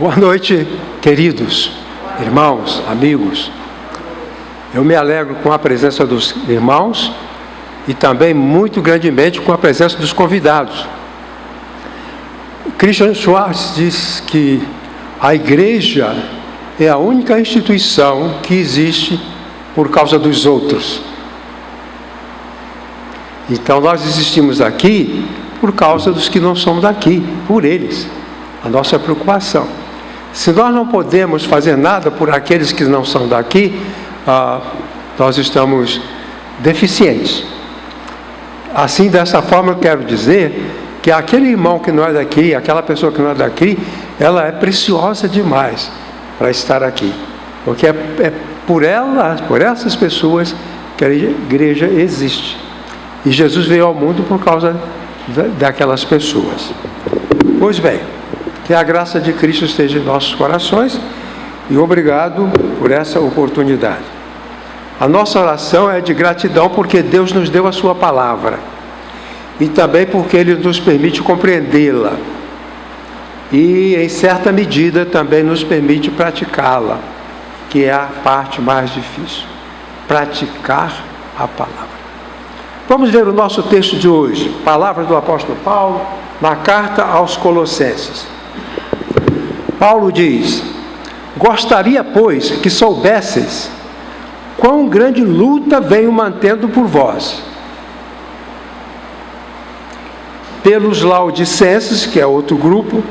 Boa noite, queridos irmãos, amigos. Eu me alegro com a presença dos irmãos e também muito grandemente com a presença dos convidados. Christian Schwartz diz que a igreja é a única instituição que existe por causa dos outros. Então nós existimos aqui por causa dos que não somos daqui, por eles. A nossa preocupação. Se nós não podemos fazer nada por aqueles que não são daqui, nós estamos deficientes. Assim, dessa forma, eu quero dizer que aquele irmão que não é daqui, aquela pessoa que não é daqui, ela é preciosa demais para estar aqui. Porque é por essas pessoas que a igreja existe. E Jesus veio ao mundo por causa daquelas pessoas. Pois bem, que a graça de Cristo esteja em nossos corações e obrigado por essa oportunidade. A nossa oração é de gratidão porque Deus nos deu a sua palavra e também porque Ele nos permite compreendê-la e, em certa medida, também nos permite praticá-la, que é a parte mais difícil, praticar a palavra. Vamos ver o nosso texto de hoje, palavras do apóstolo Paulo, na carta aos Colossenses. Paulo diz: gostaria, pois, que soubesseis quão grande luta venho mantendo por vós, pelos laodicenses, que é outro grupo,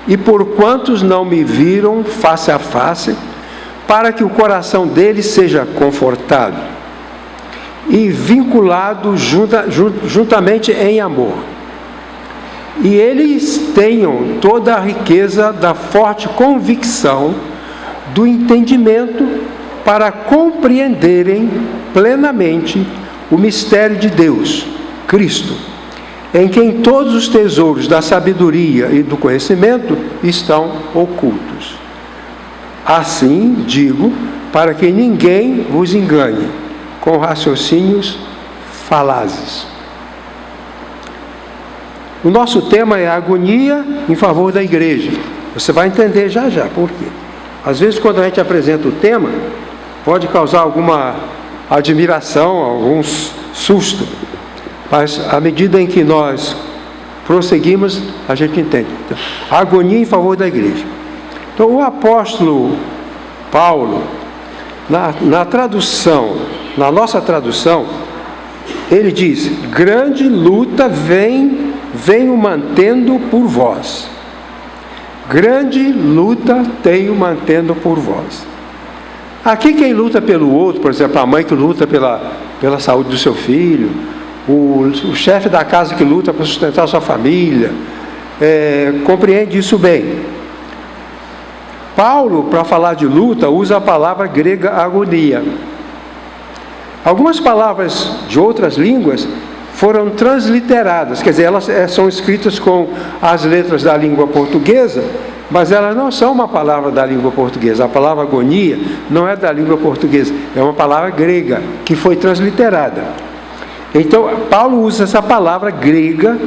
e por quantos não me viram face a face, para que o coração deles seja confortado e vinculado juntamente em amor. E eles tenham toda a riqueza da forte convicção do entendimento para compreenderem plenamente o mistério de Deus, Cristo, em quem todos os tesouros da sabedoria e do conhecimento estão ocultos. Assim digo, para que ninguém vos engane com raciocínios falazes. O nosso tema é a agonia em favor da igreja. Você vai entender já por quê. Às vezes, quando a gente apresenta o tema, pode causar alguma admiração, algum susto. Mas, à medida em que nós prosseguimos, a gente entende. Então, a agonia em favor da igreja. Então, o apóstolo Paulo, na tradução, na nossa tradução, ele diz: grande luta venho mantendo por vós. Grande luta tenho mantendo por vós. Aqui quem luta pelo outro, por exemplo, a mãe que luta pela saúde do seu filho, o chefe da casa que luta para sustentar a sua família, compreende isso bem. Paulo, para falar de luta, usa a palavra grega agonia. Algumas palavras de outras línguas foram transliteradas, quer dizer, elas são escritas com as letras da língua portuguesa, mas elas não são uma palavra da língua portuguesa. A palavra agonia não é da língua portuguesa, é uma palavra grega que foi transliterada. Então, Paulo usa essa palavra grega,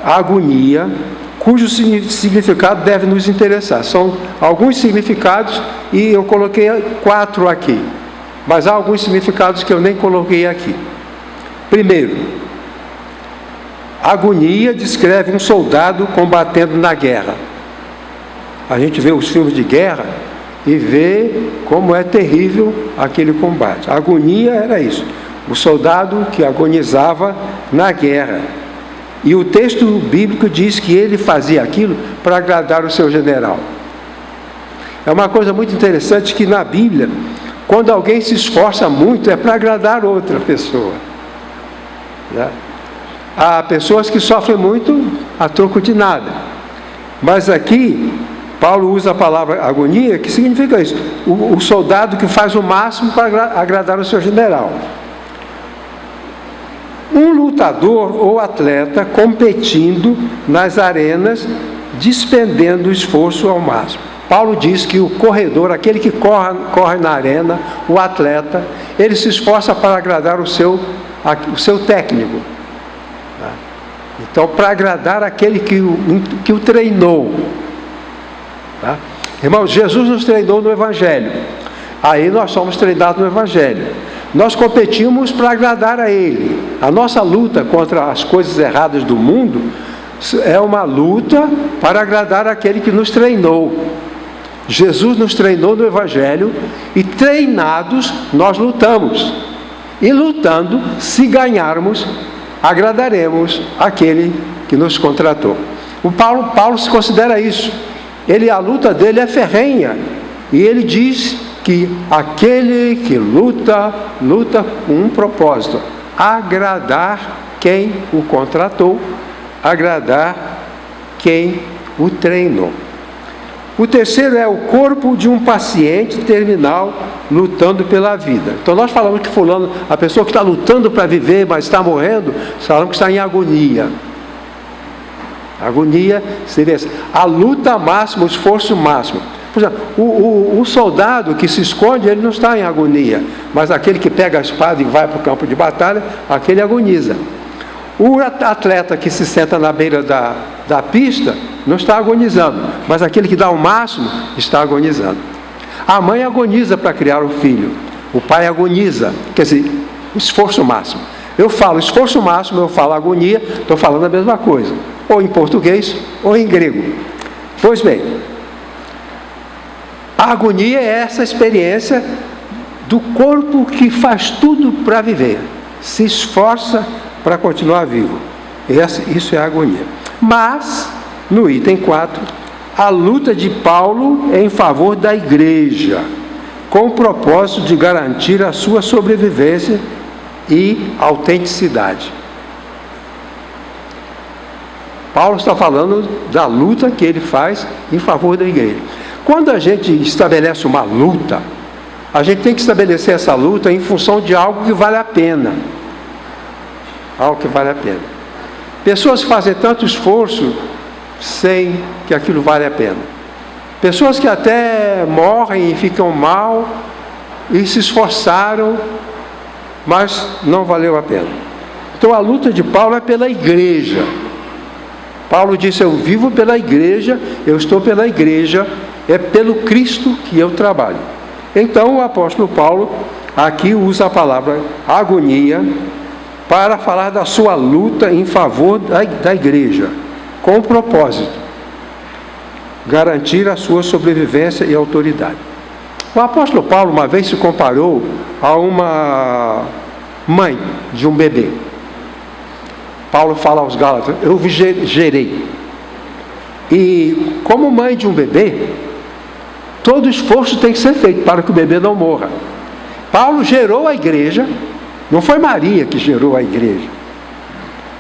agonia, cujo significado deve nos interessar. São alguns significados e eu coloquei 4 aqui, mas há alguns significados que eu nem coloquei aqui. Primeiro, agonia descreve um soldado combatendo na guerra. A gente vê os filmes de guerra e vê como é terrível aquele combate. A agonia era isso, o soldado que agonizava na guerra. E o texto bíblico diz que ele fazia aquilo para agradar o seu general. É uma coisa muito interessante que na Bíblia, quando alguém se esforça muito, é para agradar outra pessoa, né? Há pessoas que sofrem muito a troco de nada. Mas aqui, Paulo usa a palavra agonia, que significa isso. O soldado que faz o máximo para agradar o seu general. Um lutador ou atleta competindo nas arenas, despendendo esforço ao máximo. Paulo diz que o corredor, aquele que corre na arena, o atleta, ele se esforça para agradar o seu técnico. Então, para agradar aquele que o treinou. Tá? Irmãos, Jesus nos treinou no Evangelho. Aí nós somos treinados no Evangelho. Nós competimos para agradar a Ele. A nossa luta contra as coisas erradas do mundo é uma luta para agradar aquele que nos treinou. Jesus nos treinou no Evangelho e treinados nós lutamos. E lutando, se ganharmos, agradaremos aquele que nos contratou. O Paulo se considera isso. A luta dele é ferrenha. E ele diz que aquele que luta com um propósito: agradar quem o contratou, agradar quem o treinou. O terceiro é o corpo de um paciente terminal lutando pela vida. Então nós falamos que fulano, a pessoa que está lutando para viver, mas está morrendo, falamos que está em agonia. Agonia seria a luta máxima, o esforço máximo. Por exemplo, o soldado que se esconde, ele não está em agonia, mas aquele que pega a espada e vai para o campo de batalha, aquele agoniza. O atleta que se senta na beira da pista não está agonizando, mas aquele que dá o máximo está agonizando. A mãe agoniza para criar o filho, o pai agoniza, quer dizer, o esforço máximo. Eu falo esforço máximo, eu falo agonia, estou falando a mesma coisa, ou em português ou em grego. Pois bem, a agonia é essa experiência do corpo que faz tudo para viver, se esforça para continuar vivo. Isso é a agonia. Mas, no item 4, a luta de Paulo é em favor da igreja, com o propósito de garantir a sua sobrevivência e autenticidade. Paulo está falando da luta que ele faz em favor da igreja. Quando a gente estabelece uma luta, a gente tem que estabelecer essa luta em função de algo que vale a pena. Algo que vale a pena. Pessoas que fazem tanto esforço sem que aquilo vale a pena. Pessoas que até morrem e ficam mal e se esforçaram, mas não valeu a pena. Então a luta de Paulo é pela igreja. Paulo disse: eu vivo pela igreja, eu estou pela igreja, é pelo Cristo que eu trabalho. Então o apóstolo Paulo aqui usa a palavra agonia para falar da sua luta em favor da igreja, com o propósito: garantir a sua sobrevivência e autoridade. O apóstolo Paulo uma vez se comparou a uma mãe de um bebê. Paulo fala aos Gálatas: eu vos gerei. E como mãe de um bebê, todo esforço tem que ser feito para que o bebê não morra. Paulo gerou a igreja, não foi Maria que gerou a igreja.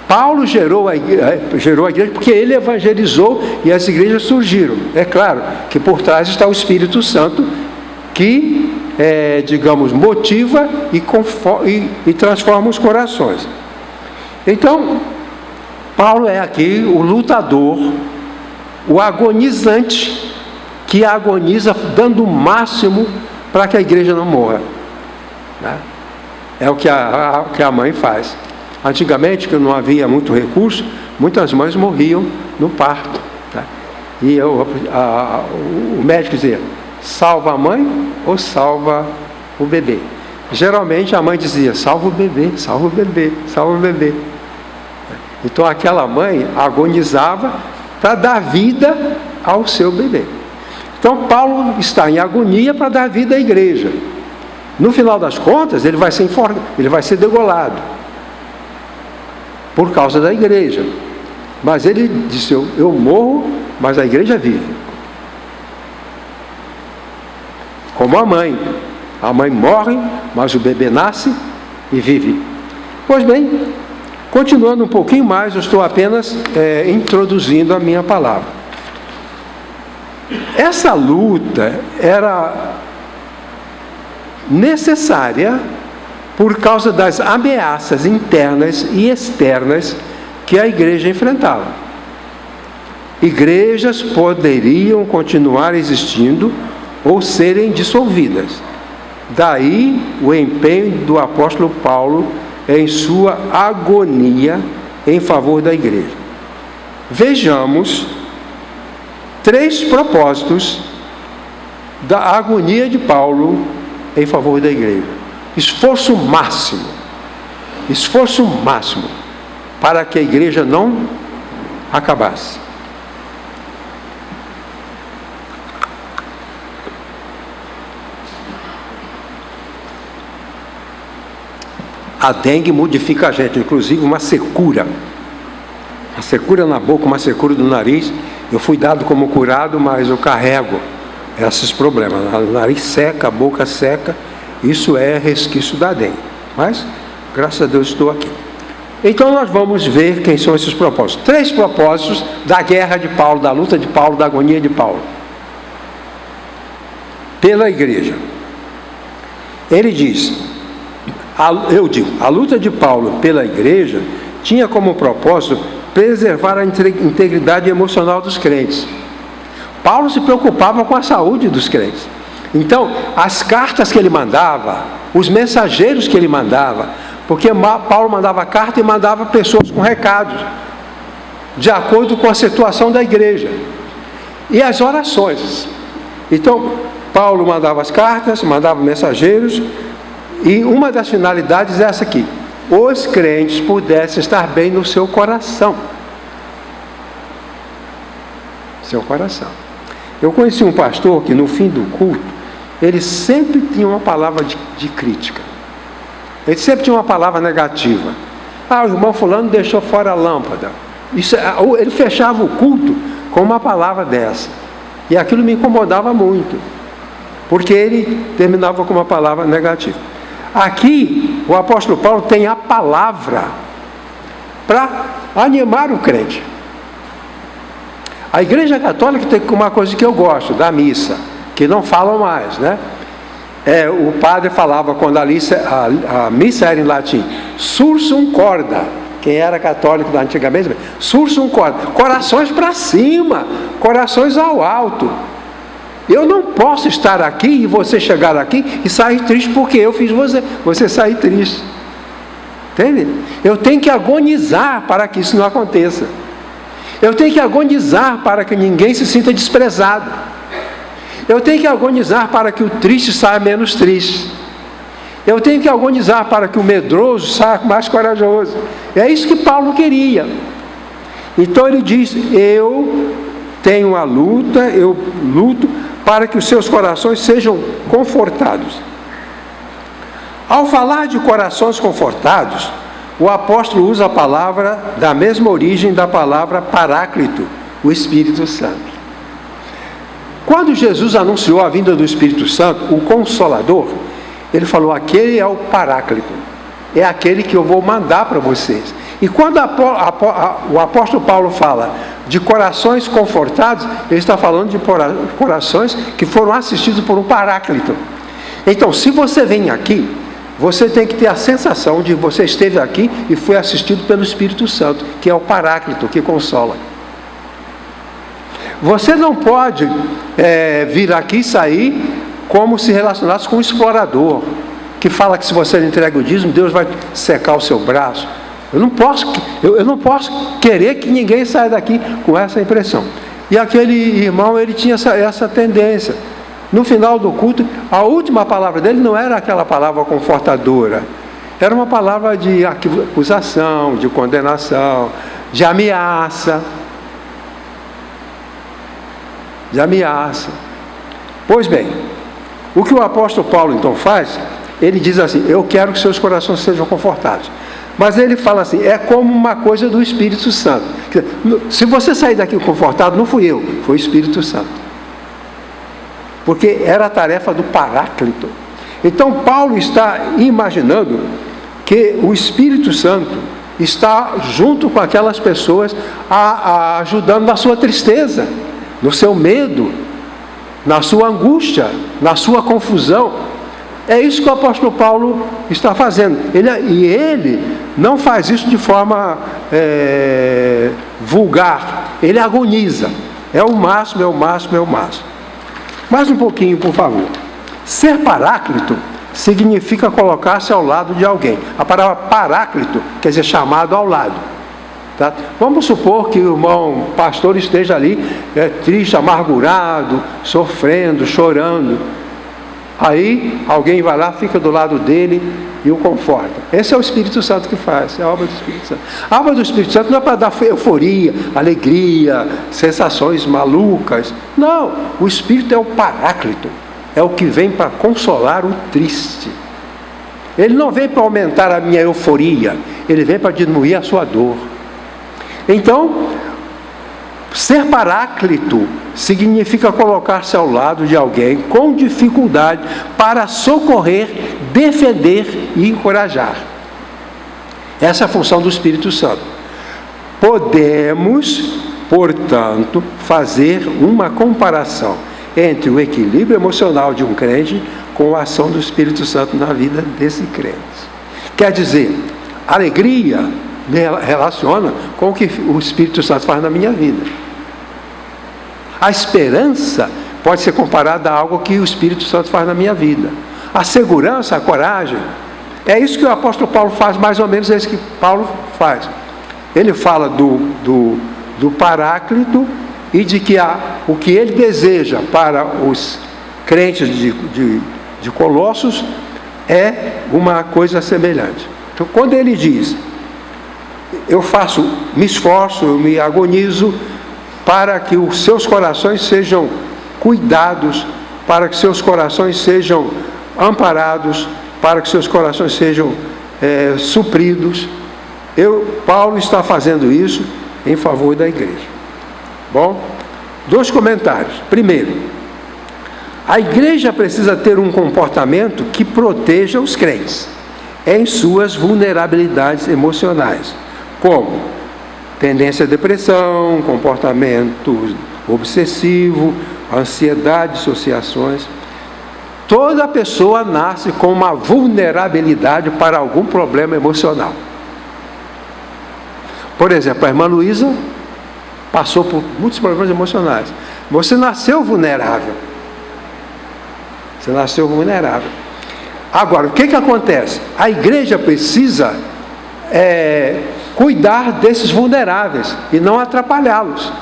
Paulo gerou a igreja porque ele evangelizou e as igrejas surgiram. É claro que por trás está o Espírito Santo que, motiva e transforma os corações. Então, Paulo é aqui o lutador, o agonizante, que agoniza dando o máximo para que a igreja não morra. Né? É o que a mãe faz. Antigamente, que não havia muito recurso, muitas mães morriam no parto. Tá? E o médico dizia: salva a mãe ou salva o bebê? Geralmente a mãe dizia: salva o bebê, salva o bebê, salva o bebê. Então aquela mãe agonizava para dar vida ao seu bebê. Então Paulo está em agonia para dar vida à igreja. No final das contas, ele vai ser degolado por causa da igreja. Mas ele disse: eu morro, mas a igreja vive. Como a mãe. A mãe morre, mas o bebê nasce e vive. Pois bem, continuando um pouquinho mais, eu estou apenas introduzindo a minha palavra. Essa luta era necessária por causa das ameaças internas e externas que a igreja enfrentava. Igrejas poderiam continuar existindo ou serem dissolvidas. Daí o empenho do apóstolo Paulo em sua agonia em favor da igreja. Vejamos 3 propósitos da agonia de Paulo em favor da igreja. Esforço máximo para que a igreja não acabasse. A dengue modifica a gente, inclusive uma secura na boca, uma secura do nariz. Eu fui dado como curado, mas eu carrego esses problemas. O nariz seca, a boca seca, isso é resquício da dengue. Mas, graças a Deus, estou aqui. Então nós vamos ver quem são esses propósitos. 3 propósitos da guerra de Paulo, da luta de Paulo, da agonia de Paulo. Pela igreja. Ele diz, a luta de Paulo pela igreja tinha como propósito preservar a integridade emocional dos crentes. Paulo se preocupava com a saúde dos crentes. Então, as cartas que ele mandava, os mensageiros que ele mandava, porque Paulo mandava carta e mandava pessoas com recados, de acordo com a situação da igreja. E as orações. Então, Paulo mandava as cartas, mandava mensageiros, e uma das finalidades é essa aqui: os crentes pudessem estar bem no seu coração. Seu coração. Eu conheci um pastor que no fim do culto, ele sempre tinha uma palavra de crítica. Ele sempre tinha uma palavra negativa. O irmão fulano deixou fora a lâmpada. Ele fechava o culto com uma palavra dessa. E aquilo me incomodava muito, porque ele terminava com uma palavra negativa. Aqui, o apóstolo Paulo tem a palavra para animar o crente. A Igreja Católica tem uma coisa que eu gosto, da missa, que não falam mais, né? O padre falava, quando a missa era em latim, sursum corda. Quem era católico antigamente, sursum corda. Corações para cima, corações ao alto. Eu não posso estar aqui e você chegar aqui e sair triste porque eu fiz você sair triste. Entende? Eu tenho que agonizar para que isso não aconteça. Eu tenho que agonizar para que ninguém se sinta desprezado. Eu tenho que agonizar para que o triste saia menos triste. Eu tenho que agonizar para que o medroso saia mais corajoso. É isso que Paulo queria. Então ele diz, eu tenho a luta, eu luto para que os seus corações sejam confortados. Ao falar de corações confortados, o apóstolo usa a palavra da mesma origem da palavra Paráclito, o Espírito Santo. Quando Jesus anunciou a vinda do Espírito Santo, o Consolador, ele falou, aquele é o Paráclito, é aquele que eu vou mandar para vocês. E quando o apóstolo Paulo fala de corações confortados, ele está falando de corações que foram assistidos por um Paráclito. Então, se você vem aqui, você tem que ter a sensação de que você esteve aqui e foi assistido pelo Espírito Santo, que é o Paráclito, que consola. Você não pode vir aqui e sair como se relacionasse com um explorador, que fala que se você não entrega o dízimo, Deus vai secar o seu braço. Eu não posso querer que ninguém saia daqui com essa impressão. E aquele irmão, ele tinha essa tendência. No final do culto, a última palavra dele não era aquela palavra confortadora. Era uma palavra de acusação, de condenação, de ameaça. De ameaça. Pois bem, o que o apóstolo Paulo então faz, ele diz assim, eu quero que seus corações sejam confortados. Mas ele fala assim, é como uma coisa do Espírito Santo. Se você sair daqui confortado, não fui eu, foi o Espírito Santo. Porque era a tarefa do Paráclito. Então Paulo está imaginando que o Espírito Santo está junto com aquelas pessoas ajudando na sua tristeza, no seu medo, na sua angústia, na sua confusão. É isso que o apóstolo Paulo está fazendo. Ele não faz isso de forma vulgar. Ele agoniza. É o máximo, é o máximo, é o máximo. Mais um pouquinho, por favor. Ser paráclito significa colocar-se ao lado de alguém. A palavra paráclito quer dizer chamado ao lado. Tá? Vamos supor que o irmão pastor esteja ali, triste, amargurado, sofrendo, chorando. Aí alguém vai lá, fica do lado dele e o conforta. Esse é o Espírito Santo que faz, é a obra do Espírito Santo. A obra do Espírito Santo não é para dar euforia, alegria, sensações malucas. Não, o Espírito é o Paráclito, é o que vem para consolar o triste. Ele não vem para aumentar a minha euforia, ele vem para diminuir a sua dor. Então, ser Paráclito significa colocar-se ao lado de alguém com dificuldade para socorrer, defender e encorajar. Essa é a função do Espírito Santo. Podemos, portanto, fazer uma comparação entre o equilíbrio emocional de um crente com a ação do Espírito Santo na vida desse crente. Quer dizer, alegria me relaciona com o que o Espírito Santo faz na minha vida. A esperança pode ser comparada a algo que o Espírito Santo faz na minha vida. A segurança, a coragem, é isso que o apóstolo Paulo faz, mais ou menos é isso que Paulo faz. Ele fala do Paráclito e de que o que ele deseja para os crentes de Colossos é uma coisa semelhante. Então, quando ele diz, me esforço, eu me agonizo para que os seus corações sejam cuidados, para que seus corações sejam amparados, para que seus corações sejam supridos. Paulo está fazendo isso em favor da igreja. Bom, 2 comentários. Primeiro, a igreja precisa ter um comportamento que proteja os crentes em suas vulnerabilidades emocionais, como tendência à depressão, comportamento obsessivo, ansiedade, dissociações. Toda pessoa nasce com uma vulnerabilidade para algum problema emocional. Por exemplo, a irmã Luísa passou por muitos problemas emocionais. Você nasceu vulnerável. Você nasceu vulnerável. Agora, o que acontece? A igreja precisa cuidar desses vulneráveis e não atrapalhá-los.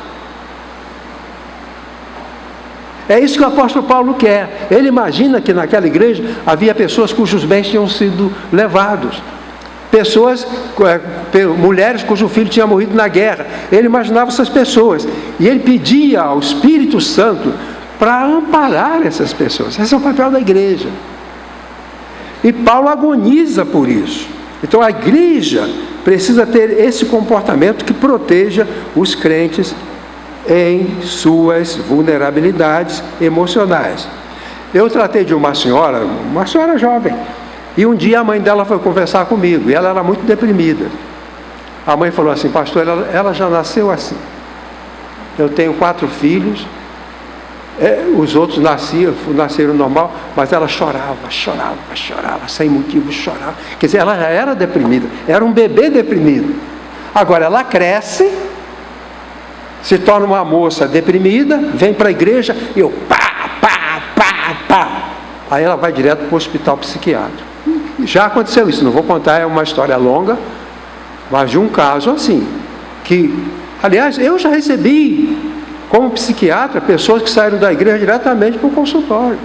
É isso que o apóstolo Paulo quer. Ele imagina que naquela igreja havia pessoas cujos bens tinham sido levados. Mulheres cujo filho tinha morrido na guerra. Ele imaginava essas pessoas. E ele pedia ao Espírito Santo para amparar essas pessoas. Esse é o papel da igreja. E Paulo agoniza por isso. Então a igreja precisa ter esse comportamento que proteja os crentes em suas vulnerabilidades emocionais. Eu tratei de uma senhora jovem, e um dia a mãe dela foi conversar comigo, e ela era muito deprimida. A mãe falou assim: pastor, ela já nasceu assim. Eu tenho 4 filhos, os outros nasceram normal, mas ela chorava, sem motivo, chorava. Quer dizer, ela já era deprimida, era um bebê deprimido. Agora ela cresce, se torna uma moça deprimida, vem para a igreja e pá. Aí ela vai direto para o hospital psiquiátrico. Já aconteceu isso, não vou contar, é uma história longa, mas de um caso assim, que, aliás, eu já recebi, como psiquiatra, pessoas que saíram da igreja diretamente para o consultório.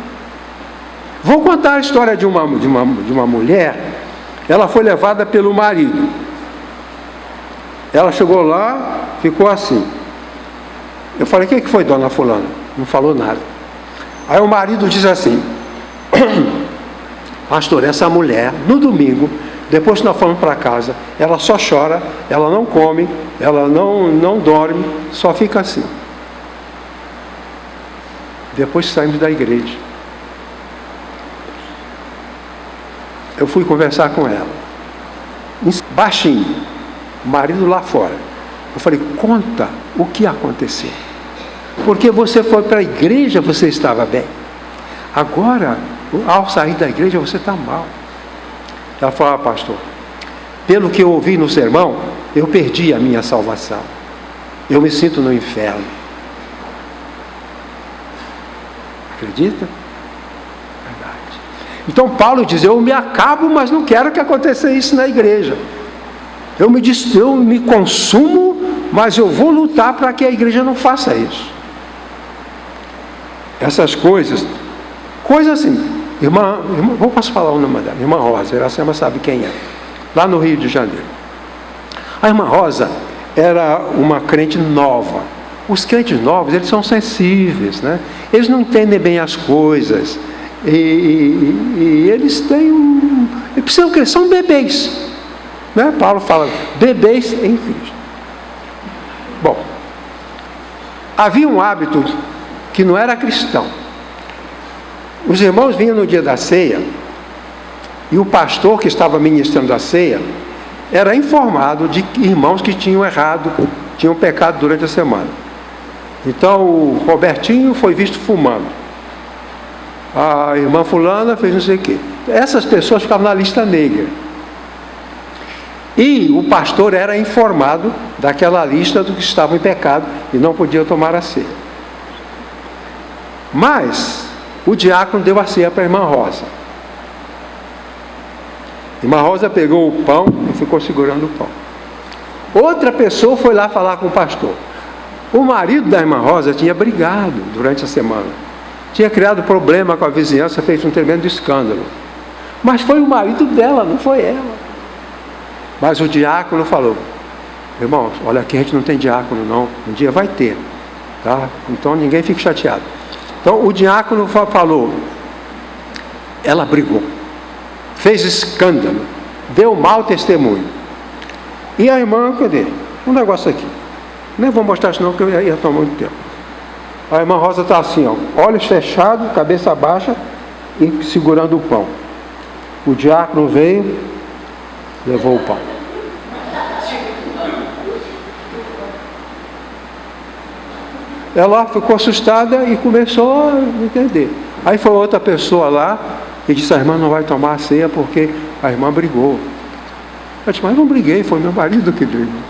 Vou contar a história de uma mulher. Ela foi levada pelo marido. Ela chegou lá, ficou assim. Eu falei: o que foi, dona fulana? Não falou nada. Aí o marido diz assim: pastor, essa mulher, no domingo, depois que nós fomos para casa, ela só chora, ela não come, ela não dorme, só fica assim. Depois saímos da igreja, eu fui conversar com ela, baixinho, o marido lá fora. Eu falei: conta o que aconteceu, porque você foi para a igreja, você estava bem, agora ao sair da igreja você está mal. Ela falou: ah, pastor, pelo que eu ouvi no sermão, eu perdi a minha salvação, eu me sinto no inferno. Acredita? Verdade. Então Paulo diz: eu me acabo, mas não quero que aconteça isso na igreja. Eu me consumo, mas eu vou lutar para que a igreja não faça isso. Essas coisas assim, posso falar o nome dela? Irmã Rosa, Iracema sabe quem é, lá no Rio de Janeiro. A irmã Rosa era uma crente nova. Os crentes novos, eles são sensíveis, né? Eles não entendem bem as coisas, e eles têm eles precisam crescer, são bebês, né? Paulo fala, bebês em Cristo. Bom, havia um hábito que não era cristão. Os irmãos vinham no dia da ceia, e o pastor que estava ministrando a ceia era informado de irmãos que tinham errado, tinham pecado durante a semana. Então o Robertinho foi visto fumando, a irmã fulana fez não sei o quê. Essas pessoas ficavam na lista negra, e o pastor era informado daquela lista do que estavam em pecado e não podia tomar a ceia. Mas o diácono deu a ceia para a irmã Rosa. A irmã Rosa pegou o pão e ficou segurando o pão. Outra pessoa foi lá falar com o pastor. O marido da irmã Rosa tinha brigado durante a semana, tinha criado problema com a vizinhança, fez um tremendo escândalo. Mas foi o marido dela, não foi ela. Mas o diácono falou: irmãos, olha, aqui a gente não tem diácono não, um dia vai ter, tá? Então ninguém fique chateado. Então o diácono falou, ela brigou, fez escândalo, deu mau testemunho. E a irmã, cadê? Um negócio aqui, nem vou mostrar isso não, porque eu ia tomar muito tempo. A irmã Rosa está assim, ó, olhos fechados, cabeça baixa e segurando o pão. O diácono veio, levou o pão. Ela ficou assustada e começou a entender. Aí foi outra pessoa lá e disse: a irmã não vai tomar a ceia porque a irmã brigou. Eu disse: mas não briguei, foi meu marido que brigou.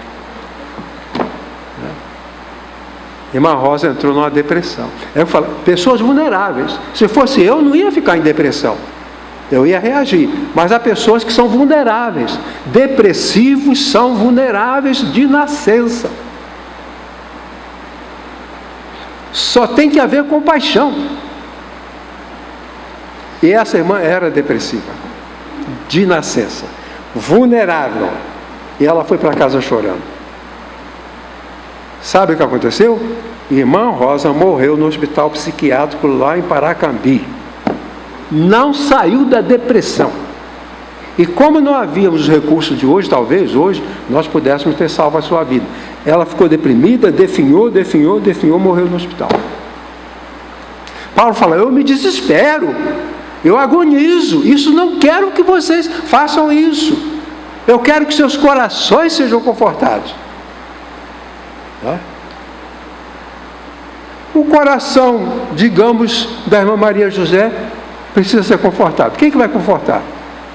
Irmã Rosa entrou numa depressão. Eu falo, pessoas vulneráveis. Se fosse eu, não ia ficar em depressão. Eu ia reagir. Mas há pessoas que são vulneráveis. Depressivos são vulneráveis de nascença. Só tem que haver compaixão. E essa irmã era depressiva, de nascença, vulnerável. E ela foi para casa chorando. Sabe o que aconteceu? Irmã Rosa morreu no hospital psiquiátrico lá em Paracambi. Não saiu da depressão. E como não havíamos os recursos de hoje, talvez hoje nós pudéssemos ter salvo a sua vida. Ela ficou deprimida, definhou, morreu no hospital. Paulo fala: eu me desespero, eu agonizo, isso, não quero que vocês façam isso. Eu quero que seus corações sejam confortados. Tá? O coração, digamos, da irmã Maria José precisa ser confortado. Quem que vai confortar?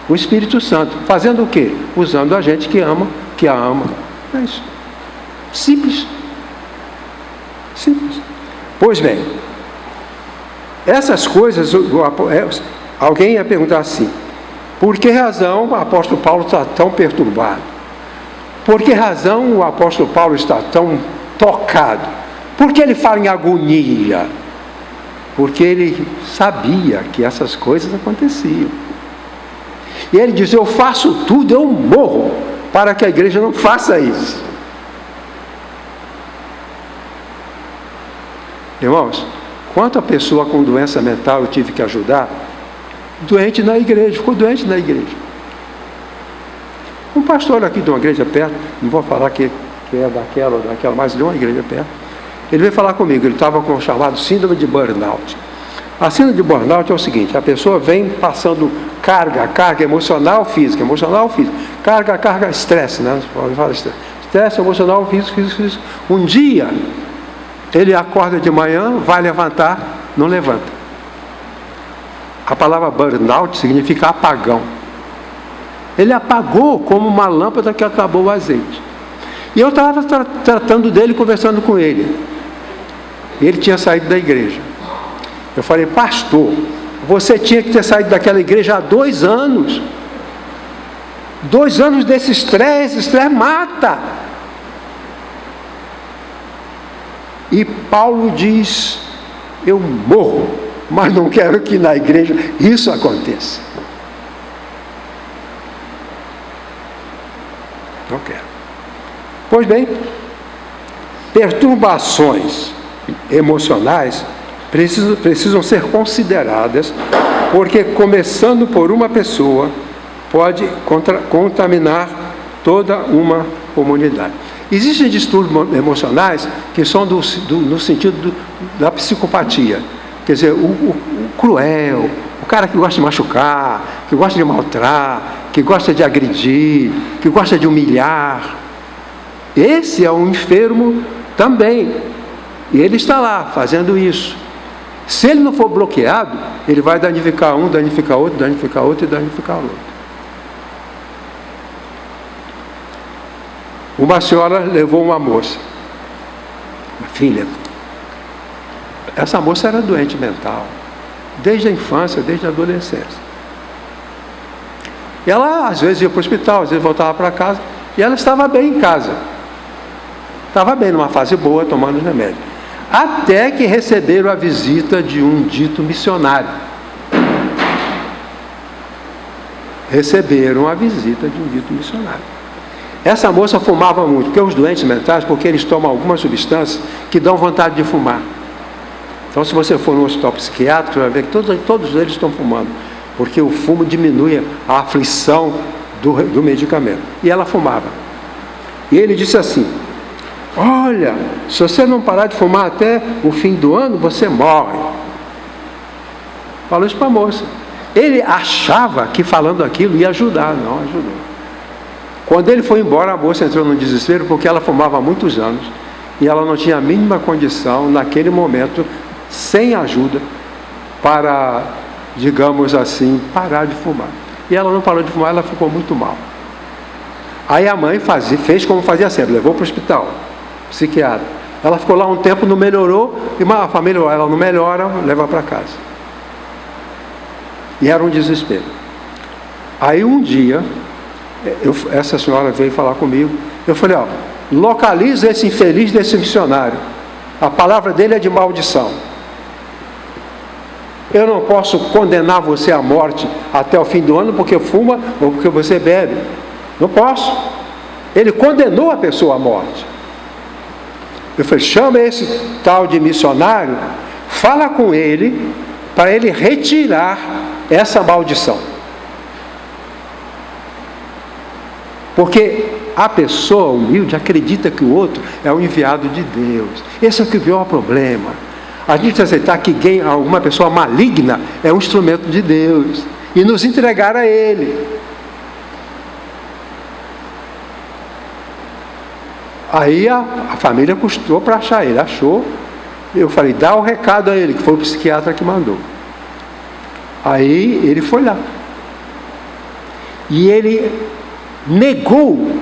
O Espírito Santo. Fazendo o quê? Usando a gente que ama, que a ama. É isso. Simples. Simples. Pois bem, essas coisas, alguém ia perguntar assim: por que razão o apóstolo Paulo está tão perturbado? Por que razão o apóstolo Paulo está tão tocado? Por que ele fala em agonia? Porque ele sabia que essas coisas aconteciam. E ele diz: eu faço tudo, eu morro, para que a igreja não faça isso. Irmãos, quanta pessoa com doença mental eu tive que ajudar, doente na igreja, ficou doente na igreja. Um pastor aqui de uma igreja perto, não vou falar que é daquela ou daquela, mas de uma igreja perto, ele veio falar comigo. Ele estava com o chamado síndrome de burnout. A síndrome de burnout é o seguinte: a pessoa vem passando carga emocional, física, carga, estresse, né? Pode falar estresse emocional, físico. Um dia ele acorda de manhã, vai levantar, não levanta. A palavra burnout significa apagão. Ele apagou como uma lâmpada que acabou o azeite. E eu estava tratando dele, conversando com ele. Ele tinha saído da igreja. Eu falei: pastor, você tinha que ter saído daquela igreja há 2 anos. 2 anos desse estresse mata. E Paulo diz: eu morro, mas não quero que na igreja isso aconteça. Não quero. Pois bem, perturbações emocionais precisam ser consideradas, porque começando por uma pessoa pode contaminar toda uma comunidade. Existem distúrbios emocionais que são no sentido da psicopatia, quer dizer, o cruel, o cara que gosta de machucar, que gosta de maltratar, que gosta de agredir, que gosta de humilhar. Esse é um enfermo também, e ele está lá fazendo isso. Se ele não for bloqueado, ele vai danificar um, danificar outro, danificar outro e danificar outro. Uma senhora levou uma moça, uma filha. Essa moça era doente mental, desde a infância, desde a adolescência. E ela às vezes ia para o hospital, às vezes voltava para casa, e ela estava bem em casa. Estava bem, numa fase boa, tomando remédio. Até que receberam a visita de um dito missionário. Receberam a visita de um dito missionário. Essa moça fumava muito, porque os doentes mentais, porque eles tomam algumas substâncias que dão vontade de fumar. Então, se você for no hospital psiquiátrico, você vai ver que todos eles estão fumando, porque o fumo diminui a aflição do medicamento. E ela fumava. E ele disse assim: olha, se você não parar de fumar até o fim do ano, você morre. Falou isso para a moça. Ele achava que falando aquilo ia ajudar, não ajudou. Quando ele foi embora, a moça entrou num desespero, porque ela fumava há muitos anos, e ela não tinha a mínima condição, naquele momento, sem ajuda, para, digamos assim, parar de fumar. E ela não parou de fumar, ela ficou muito mal. Aí a mãe fez como fazia sempre, levou para o hospital, psiquiatra. Ela ficou lá um tempo, não melhorou, e a família, ela não melhora, leva para casa. E era um desespero. Aí um dia, essa senhora veio falar comigo, eu falei: ó, localiza esse infeliz desse missionário, a palavra dele é de maldição. Eu não posso condenar você à morte até o fim do ano porque fuma ou porque você bebe, não posso. Ele condenou a pessoa à morte. Eu falei: chama esse tal de missionário, fala com ele para ele retirar essa maldição. Porque a pessoa humilde acredita que o outro é o enviado de Deus. Esse é o que é o pior problema. A gente aceitar que alguma pessoa maligna é um instrumento de Deus e nos entregar a Ele. Aí a família custou para achar ele. Achou. Eu falei: dá o recado a ele, que foi o psiquiatra que mandou. Aí ele foi lá. E ele negou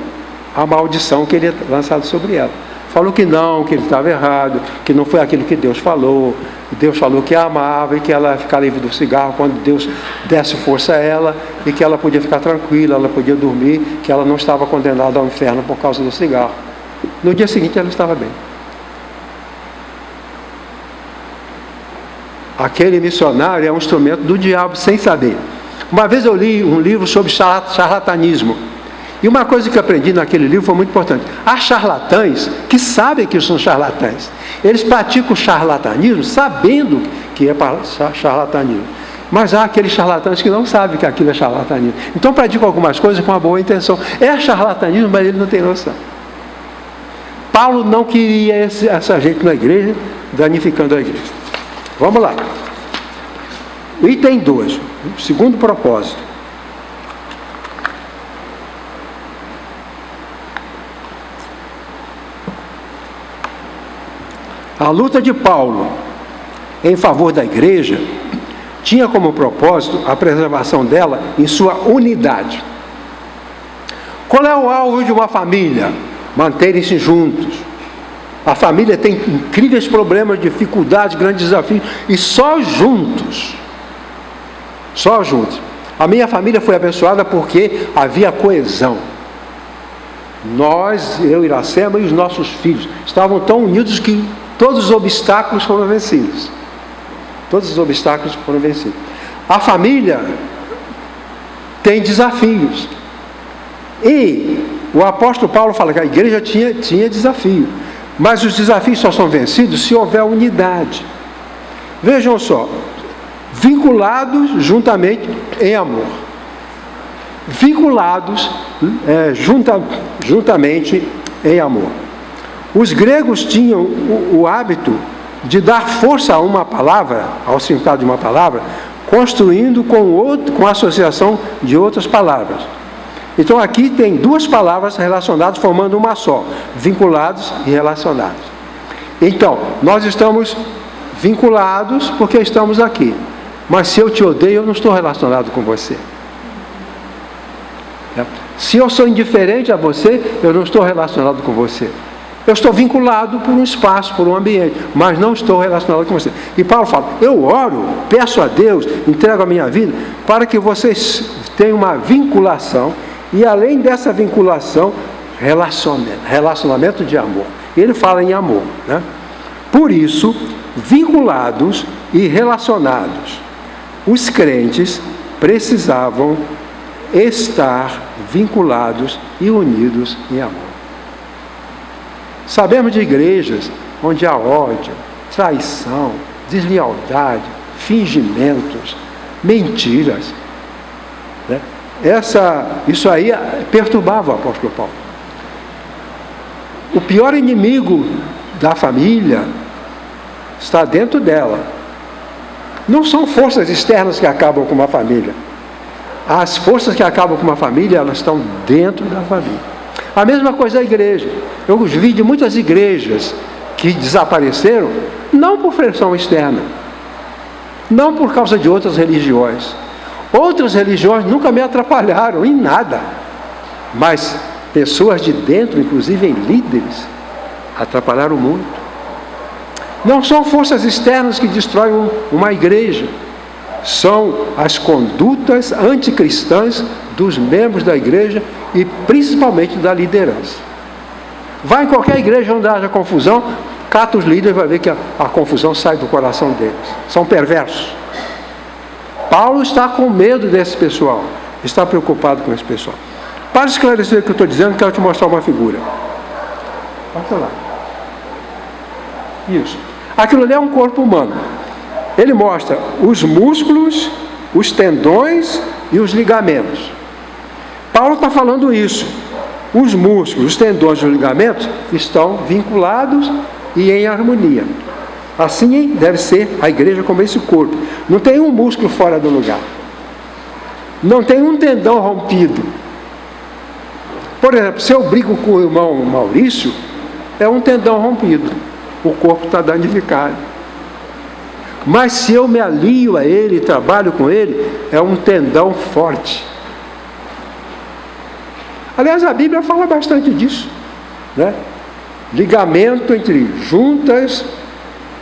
a maldição que ele had lançado sobre ela. Falou que não, que ele estava errado, que não foi aquilo que Deus falou. Deus falou que a amava e que ela ia ficar livre do cigarro quando Deus desse força a ela, e que ela podia ficar tranquila, ela podia dormir, que ela não estava condenada ao inferno por causa do cigarro. No dia seguinte ela estava bem. Aquele missionário é um instrumento do diabo sem saber. Uma vez eu li um livro sobre charlatanismo. E uma coisa que eu aprendi naquele livro foi muito importante. Há charlatães que sabem que são charlatães. Eles praticam charlatanismo sabendo que é charlatanismo. Mas há aqueles charlatães que não sabem que aquilo é charlatanismo. Então praticam algumas coisas com uma boa intenção. É charlatanismo, mas ele não tem noção. Paulo não queria essa gente na igreja, danificando a igreja. Vamos lá. Item 2, segundo propósito. A luta de Paulo em favor da igreja tinha como propósito a preservação dela em sua unidade. Qual é o alvo de uma família? Manterem-se juntos. A família tem incríveis problemas, dificuldades, grandes desafios, e só juntos, A minha família foi abençoada porque havia coesão. Nós, eu, Iracema e os nossos filhos, estavam tão unidos que todos os obstáculos foram vencidos. Todos os obstáculos foram vencidos. A família tem desafios. E o apóstolo Paulo fala que a igreja tinha desafio. Mas os desafios só são vencidos se houver unidade. Vejam só, vinculados juntamente em amor. Vinculados juntamente em amor. Os gregos tinham o hábito de dar força a uma palavra, ao significado de uma palavra, construindo com a associação de outras palavras. Então aqui tem duas palavras relacionadas, formando uma só, vinculados e relacionados. Então, nós estamos vinculados porque estamos aqui. Mas se eu te odeio, eu não estou relacionado com você. Se eu sou indiferente a você, eu não estou relacionado com você. Eu estou vinculado por um espaço, por um ambiente, mas não estou relacionado com você. E Paulo fala, eu oro, peço a Deus, entrego a minha vida, para que vocês tenham uma vinculação, e além dessa vinculação, relacionamento de amor. Ele fala em amor, né? Por isso, vinculados e relacionados, os crentes precisavam estar vinculados e unidos em amor. Sabemos de igrejas onde há ódio, traição, deslealdade, fingimentos, mentiras, né? Isso aí perturbava o apóstolo Paulo. O pior inimigo da família está dentro dela. Não são forças externas que acabam com uma família. As forças que acabam com uma família, elas estão dentro da família. A mesma coisa a igreja. Eu vi de muitas igrejas que desapareceram, não por pressão externa, não por causa de outras religiões. Outras religiões nunca me atrapalharam em nada, mas pessoas de dentro, inclusive em líderes, atrapalharam muito. Não são forças externas que destroem uma igreja, são as condutas anticristãs dos membros da igreja e principalmente da liderança. Vai em qualquer igreja onde haja confusão, cata os líderes e vai ver que a confusão sai do coração deles. São perversos. Paulo está com medo desse pessoal, está preocupado com esse pessoal. Para esclarecer o que eu estou dizendo, quero te mostrar uma figura. Olha lá. Isso. Aquilo ali é um corpo humano. Ele mostra os músculos, os tendões e os ligamentos. Paulo está falando isso. Os músculos, os tendões e os ligamentos estão vinculados e em harmonia. Assim deve ser a igreja como esse corpo. Não tem um músculo fora do lugar. Não tem um tendão rompido. Por exemplo, se eu brigo com o irmão Maurício, é um tendão rompido. O corpo está danificado. Mas se eu me alio a ele e trabalho com ele, é um tendão forte. Aliás, a Bíblia fala bastante disso, né? Ligamento entre juntas,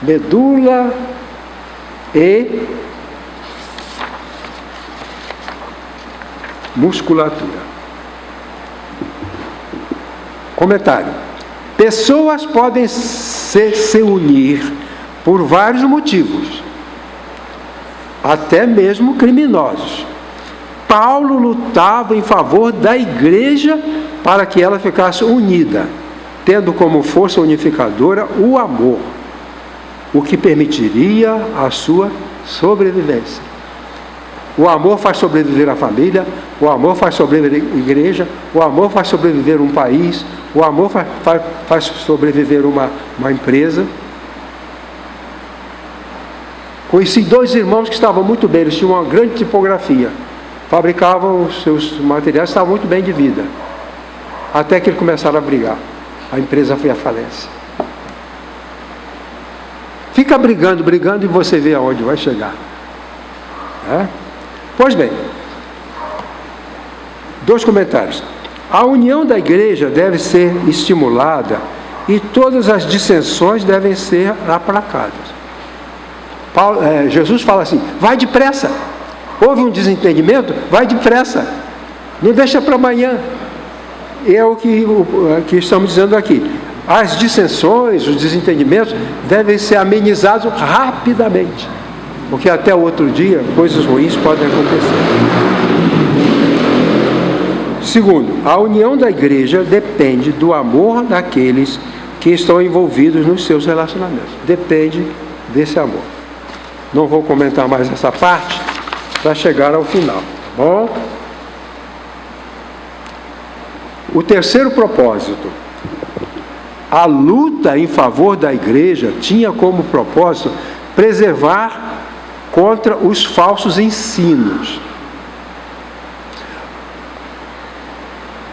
medula e musculatura. Comentário. Pessoas podem se unir por vários motivos, até mesmo criminosos. Paulo lutava em favor da igreja para que ela ficasse unida, tendo como força unificadora o amor, o que permitiria a sua sobrevivência. O amor faz sobreviver a família, o amor faz sobreviver a igreja, o amor faz sobreviver um país, o amor faz sobreviver uma empresa. Conheci dois irmãos que estavam muito bem, eles tinham uma grande tipografia, fabricavam os seus materiais, estavam muito bem de vida, até que eles começaram a brigar. A empresa foi à falência. Fica brigando e você vê aonde vai chegar. Pois bem, dois comentários. A união da igreja deve ser estimulada e todas as dissensões devem ser aplacadas. Jesus fala assim, vai depressa, houve um desentendimento, vai depressa, não deixa para amanhã. E é o que estamos dizendo aqui. As dissensões, os desentendimentos devem ser amenizados rapidamente, porque até o outro dia coisas ruins podem acontecer. Segundo, a união da igreja depende do amor daqueles que estão envolvidos nos seus relacionamentos. Depende desse amor. Não vou comentar mais essa parte para chegar ao final, tá bom? O terceiro propósito. A luta em favor da igreja tinha como propósito preservar contra os falsos ensinos.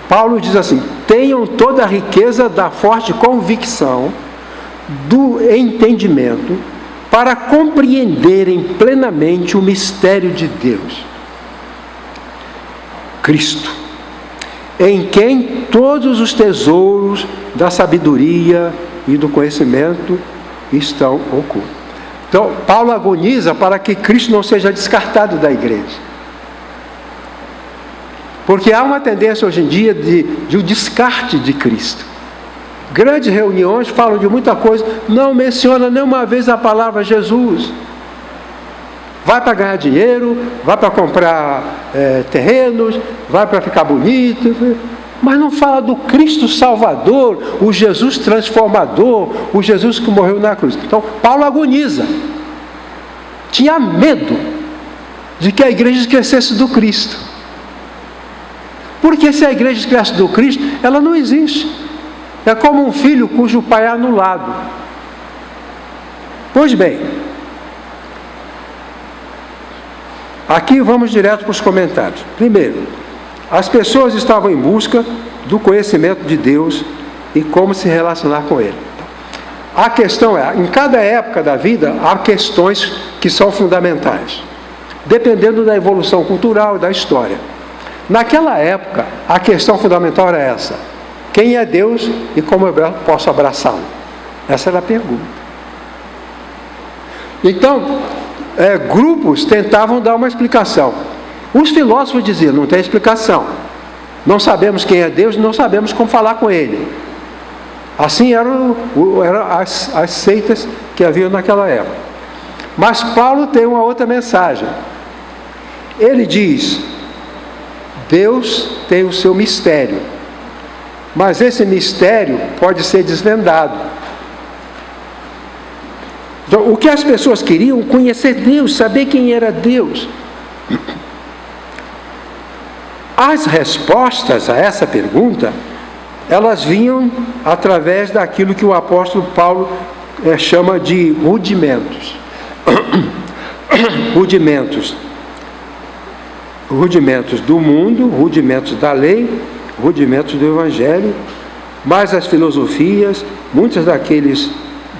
Paulo diz assim: tenham toda a riqueza da forte convicção, do entendimento, para compreenderem plenamente o mistério de Deus, Cristo, em quem todos os tesouros da sabedoria e do conhecimento estão ocultos. Então, Paulo agoniza para que Cristo não seja descartado da igreja. Porque há uma tendência hoje em dia de o descarte de Cristo. Grandes reuniões falam de muita coisa, não menciona nenhuma vez a palavra Jesus. Vai para ganhar dinheiro, vai para comprar terrenos, vai para ficar bonito, mas não fala do Cristo Salvador, o Jesus transformador, o Jesus que morreu na cruz. Então, Paulo agoniza. Tinha medo de que a igreja esquecesse do Cristo. Porque se a igreja esquece do Cristo, ela não existe. É como um filho cujo pai é anulado. Pois bem, aqui vamos direto para os comentários. Primeiro, as pessoas estavam em busca do conhecimento de Deus e como se relacionar com Ele. A questão é, em cada época da vida, há questões que são fundamentais, dependendo da evolução cultural e da história. Naquela época, a questão fundamental era essa: quem é Deus e como eu posso abraçá-lo? Essa era a pergunta. Então, grupos tentavam dar uma explicação. Os filósofos diziam: não tem explicação, não sabemos quem é Deus, não sabemos como falar com Ele. Assim eram as seitas que haviam naquela época. Mas Paulo tem uma outra mensagem. Ele diz: Deus tem o seu mistério, mas esse mistério pode ser desvendado. Então, o que as pessoas queriam? Conhecer Deus, saber quem era Deus. As respostas a essa pergunta, elas vinham através daquilo que o apóstolo Paulo chama de rudimentos. Rudimentos do mundo, rudimentos da lei, rudimentos do evangelho, mais as filosofias, muitos daqueles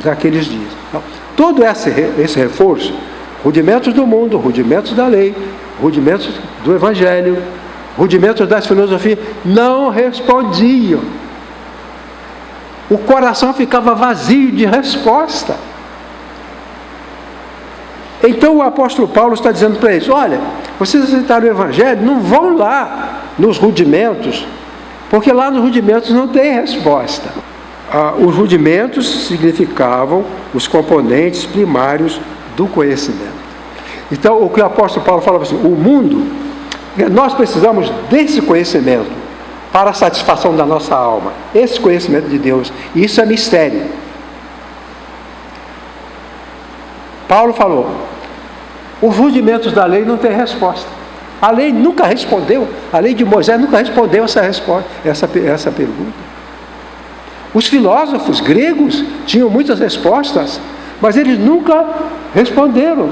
dias. Então, todo esse reforço, rudimentos do mundo, rudimentos da lei, rudimentos do evangelho, rudimentos das filosofias, não respondiam. O coração ficava vazio de resposta. Então o apóstolo Paulo está dizendo para eles: olha, vocês aceitaram o evangelho, não vão lá nos rudimentos, porque lá nos rudimentos não tem resposta. Os rudimentos significavam os componentes primários do conhecimento. Então o que o apóstolo Paulo falava assim: o mundo, nós precisamos desse conhecimento para a satisfação da nossa alma, esse conhecimento de Deus, e isso é mistério. Paulo falou: os rudimentos da lei não têm resposta. A lei nunca respondeu, a lei de Moisés nunca respondeu essa pergunta. Os filósofos gregos tinham muitas respostas, mas eles nunca responderam.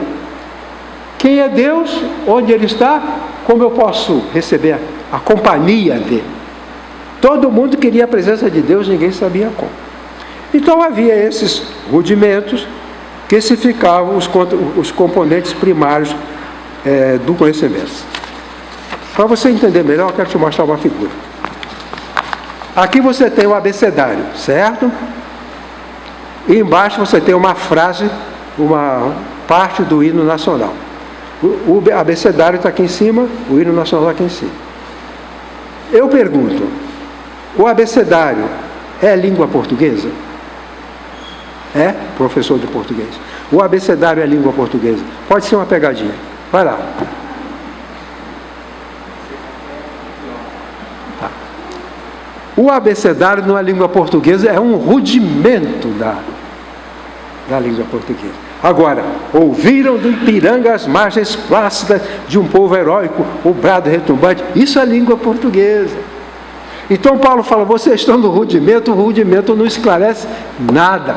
Quem é Deus? Onde Ele está? Como eu posso receber a companhia dEle? Todo mundo queria a presença de Deus, ninguém sabia como. Então havia esses rudimentos que significavam os componentes primários do conhecimento. Para você entender melhor, eu quero te mostrar uma figura. Aqui você tem o abecedário, certo? E embaixo você tem uma frase, uma parte do hino nacional. O abecedário está aqui em cima, o hino nacional está aqui em cima. Eu pergunto, o abecedário é língua portuguesa? É, professor de português. O abecedário é língua portuguesa. Pode ser uma pegadinha. Vai lá. Tá. O abecedário não é língua portuguesa, é um rudimento da língua portuguesa. Agora, ouviram do Ipiranga as margens plácidas de um povo heróico, o brado retumbante. Isso é língua portuguesa. Então Paulo fala, vocês estão no rudimento, o rudimento não esclarece nada.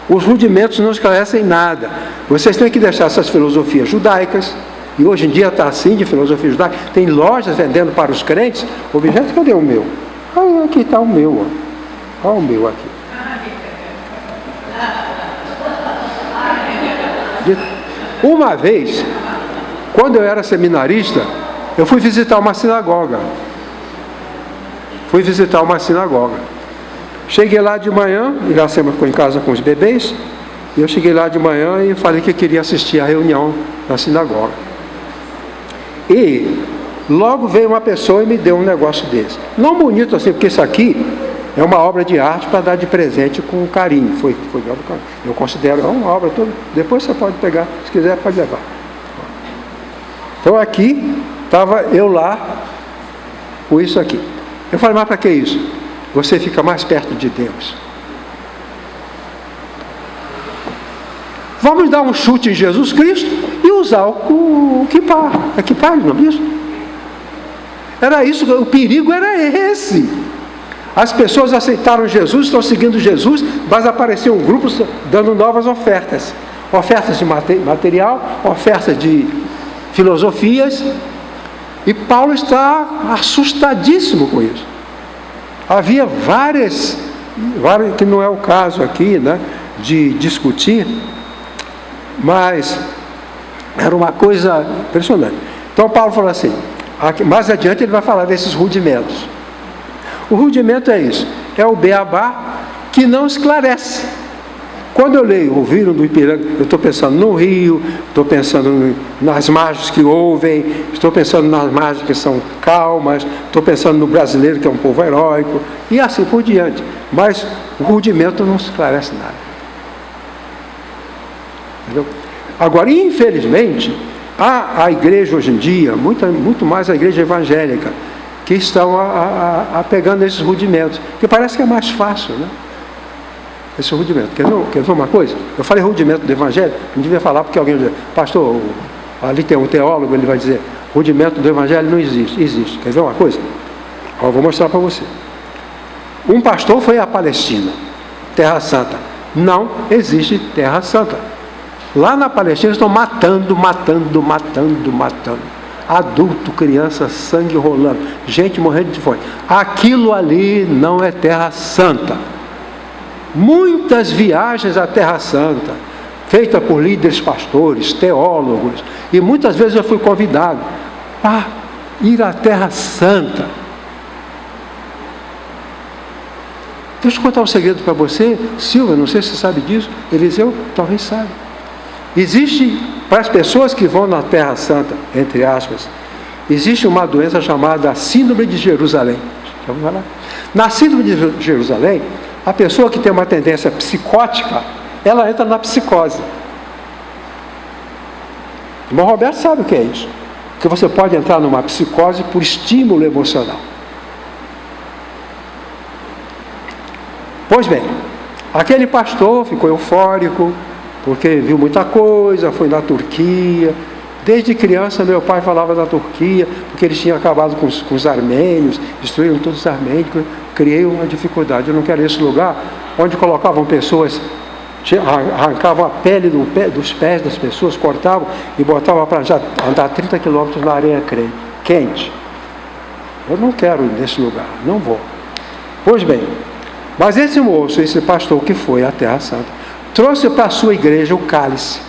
Os rudimentos não esclarecem nada. Vocês têm que deixar essas filosofias judaicas, e hoje em dia está assim de filosofia judaica, tem lojas vendendo para os crentes, objeto, cadê o meu? Ah, aqui está o meu, ó. Olha o meu aqui. Uma vez, quando eu era seminarista, eu fui visitar uma sinagoga. Cheguei lá de manhã, Iracema ficou em casa com os bebês, e eu cheguei lá de manhã e falei que queria assistir à reunião da sinagoga. E logo veio uma pessoa e me deu um negócio desse. Não bonito assim, porque isso aqui é uma obra de arte para dar de presente com carinho. Eu considero uma obra toda. Depois você pode pegar, se quiser pode levar. Então aqui estava eu lá com isso aqui. Eu falei, mas para que isso? Você fica mais perto de Deus. Vamos dar um chute em Jesus Cristo e usar o kippah. É kippah, não é isso? Era isso, o perigo era esse. As pessoas aceitaram Jesus, estão seguindo Jesus, mas apareciam grupos dando novas ofertas. Ofertas de material, ofertas de filosofias. E Paulo está assustadíssimo com isso. Havia várias, que não é o caso aqui, né, de discutir, mas era uma coisa impressionante. Então Paulo falou assim, mais adiante ele vai falar desses rudimentos. O rudimento é isso, é o beabá que não esclarece. Quando eu leio, ouviram do Ipiranga, eu estou pensando no rio, estou pensando nas margens que ouvem, estou pensando nas margens que são calmas, estou pensando no brasileiro que é um povo heróico, e assim por diante. Mas o rudimento não esclarece nada. Entendeu? Agora, infelizmente, há a igreja hoje em dia, muito mais a igreja evangélica, que estão pegando esses rudimentos, que parece que é mais fácil, né? Esse rudimento. Quer ver uma coisa? Eu falei rudimento do evangelho, não devia falar porque alguém diz, pastor, ali tem um teólogo, ele vai dizer, rudimento do evangelho não existe. Existe. Quer ver uma coisa? Eu vou mostrar para você. Um pastor foi à Palestina, Terra Santa. Não existe Terra Santa. Lá na Palestina estão matando. Adulto, criança, sangue rolando, gente morrendo de fome. Aquilo ali não é Terra Santa. Muitas viagens à Terra Santa, feitas por líderes pastores, teólogos, e muitas vezes eu fui convidado a ir à Terra Santa. Deixa eu contar um segredo para você, Silvia, não sei se você sabe disso, Eliseu talvez saiba. Existe, para as pessoas que vão na Terra Santa, entre aspas, existe uma doença chamada Síndrome de Jerusalém. Vamos falar? Na Síndrome de Jerusalém, a pessoa que tem uma tendência psicótica, ela entra na psicose. O irmão Roberto sabe o que é isso. Que você pode entrar numa psicose por estímulo emocional. Pois bem, aquele pastor ficou eufórico, porque viu muita coisa, foi na Turquia. Desde criança meu pai falava da Turquia, porque eles tinham acabado com os armênios, destruíram todos os armênios. Criei uma dificuldade, eu não quero esse lugar onde colocavam pessoas, arrancavam a pele dos pés das pessoas, cortavam e botavam para andar 30 quilômetros na areia quente. Eu não quero ir nesse lugar, não vou. Pois bem, mas esse moço, esse pastor que foi à Terra Santa, trouxe para a sua igreja o cálice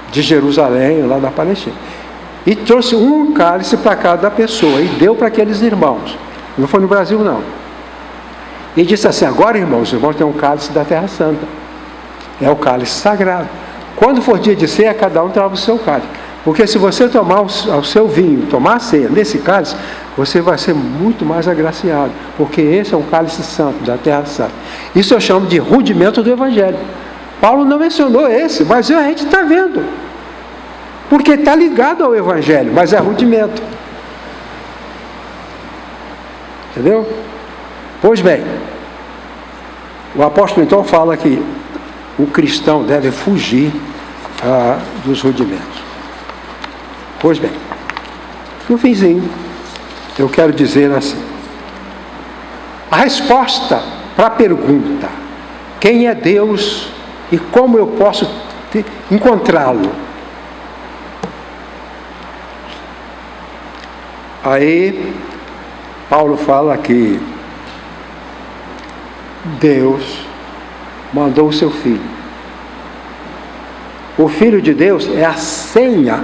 de Jerusalém, lá da Palestina, e trouxe um cálice para cada pessoa e deu para aqueles irmãos. Não foi no Brasil, não. E disse assim, agora, irmãos, os irmãos têm um cálice da Terra Santa. É o cálice sagrado. Quando for dia de ceia, cada um trava o seu cálice. Porque se você tomar o seu vinho, tomar a ceia nesse cálice, você vai ser muito mais agraciado. Porque esse é um cálice santo, da terra santa. Isso eu chamo de rudimento do Evangelho. Paulo não mencionou esse, mas a gente está vendo. Porque está ligado ao Evangelho, mas é rudimento. Entendeu? Pois bem, o apóstolo então fala que o cristão deve fugir dos rudimentos. Pois bem, no finzinho, eu quero dizer assim: a resposta para a pergunta, quem é Deus e como eu posso encontrá-lo? Aí, Paulo fala que Deus mandou o seu Filho. O Filho de Deus é a senha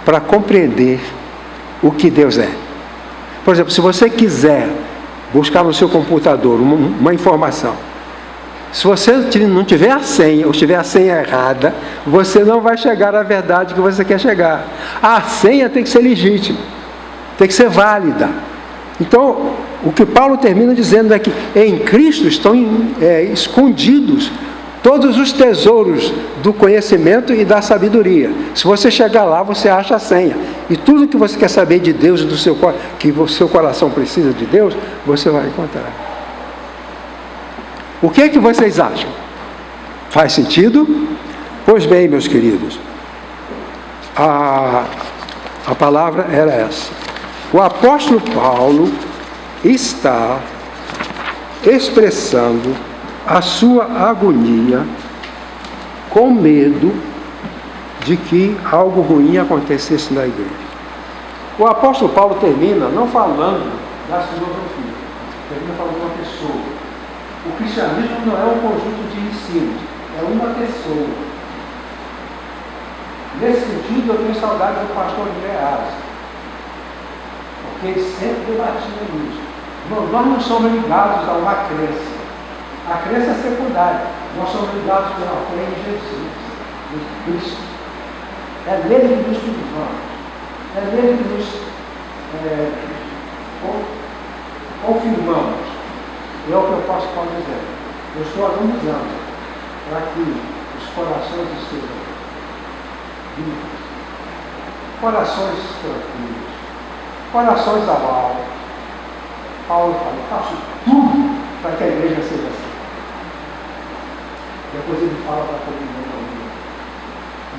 para compreender o que Deus é. Por exemplo, se você quiser buscar no seu computador uma informação, se você não tiver a senha, ou tiver a senha errada, você não vai chegar à verdade que você quer chegar. A senha tem que ser legítima, tem que ser válida. Então, o que Paulo termina dizendo é que em Cristo estão escondidos todos os tesouros do conhecimento e da sabedoria. Se você chegar lá, você acha a senha. E tudo que você quer saber de Deus, que o seu coração precisa de Deus, você vai encontrar. O que é que vocês acham? Faz sentido? Pois bem, meus queridos, a palavra era essa. O apóstolo Paulo está expressando a sua agonia com medo de que algo ruim acontecesse na igreja. O apóstolo Paulo termina não falando da filosofia, termina falando de uma pessoa. O cristianismo não é um conjunto de ensinos, é uma pessoa. Nesse sentido, eu tenho saudade do pastor André Aras, porque ele sempre debatia nisso. Nós não somos ligados a uma crença. A crença é secundária. Nós somos ligados pela fé em Jesus, em Cristo. É nele que nos firmamos. É nele que nos confirmamos. É o que eu posso dizer. Eu estou agonizando para que os corações estejam vivos, corações tranquilos, corações abalos. Paulo fala: eu faço tudo para que a igreja seja assim. Depois ele fala para todo mundo: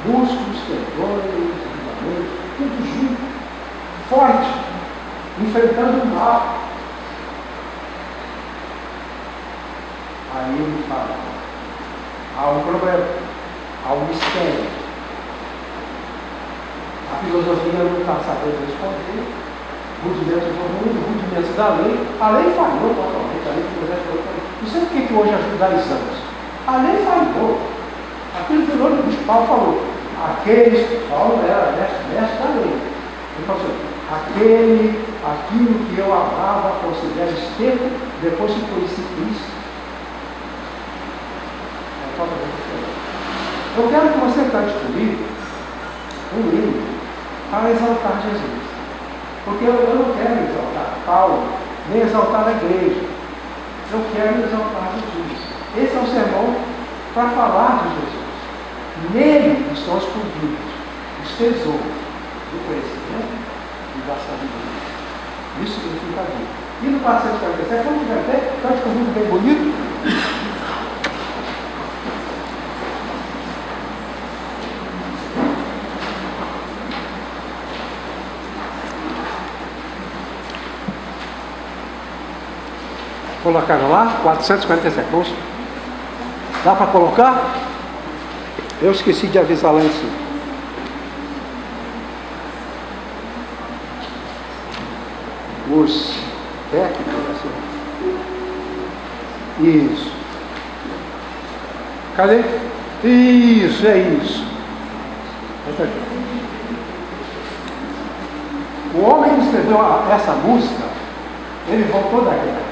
busque os perdões, os julgamentos, tudo junto, forte, enfrentando o mal. Aí ele fala: há um problema, há um mistério. A filosofia não está sabendo responder. Rudimentos rudimentos da lei. A lei falhou totalmente, a lei filosófica falhou. Não sei por que hoje é judaizamos. A lei falhou. Aquilo que o bispo Paulo falou. Paulo era mestre da lei. Ele falou assim: aquilo que eu amava, considero esterco, depois que conheci Cristo. Eu quero que você cante comigo um hino para exaltar Jesus. Porque eu não quero exaltar Paulo, nem exaltar a igreja. Eu quero exaltar Jesus. Esse é um sermão para falar de Jesus. Nele estão escondidos os tesouros do conhecimento e da sabedoria. Isso significa vida. E no 447, vamos ver, cante comigo bem bonito. Colocaram lá? 447. Vamos. Dá para colocar? Eu esqueci de avisar lá em cima. Os técnicos, assim. Isso. Cadê? Isso, é isso. O homem que escreveu essa música, ele voltou da guerra.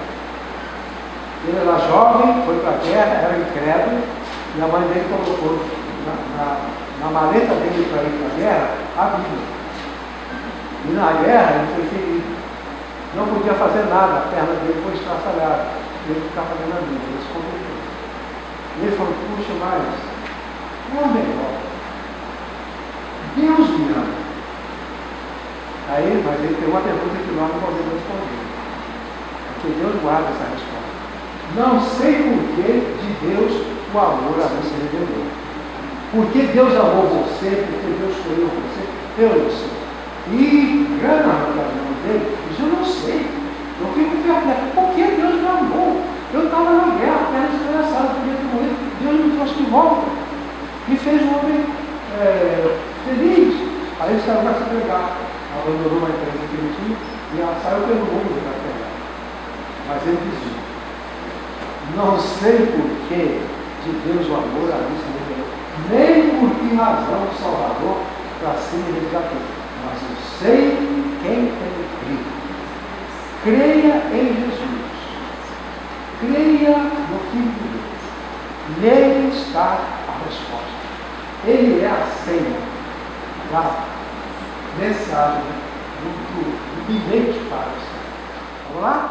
Ele era jovem, foi para a guerra, era incrédulo, E a mãe dele colocou na maleta dele para ir para a guerra a Bíblia. E na guerra ele foi ferido. Não podia fazer nada, a perna dele foi estraçalhada. Ele ficava fazendo a Bíblia, ele se converteu. E ele falou, puxa, mas é o melhor. Deus me ama. Aí, mas ele tem uma pergunta que nós não podemos responder. Porque Deus guarda essa resposta. Não sei por que de Deus o amor a mim se revelou. Porque Deus amou você, porque Deus escolheu você, eu não sei. E, grande ocasião dele, isso eu não sei. Eu fico perplexo. Por que Deus me amou? Eu estava na guerra, era desgraçado, podia ter morrido. Deus me trouxe de volta. Me fez um homem feliz. Aí ele saiu para se pregar. Abandonou uma empresa que ele tinha e ela saiu pelo mundo para pregar. Mas ele dizia, não sei por que de Deus o amor a mim se revelou, nem por que razão o Salvador para si me resgatou, mas eu sei quem tem crido. Creia em Jesus, creia no Filho de Deus, nele está a resposta. Ele é a senha da mensagem do bilhete para você. Vamos lá?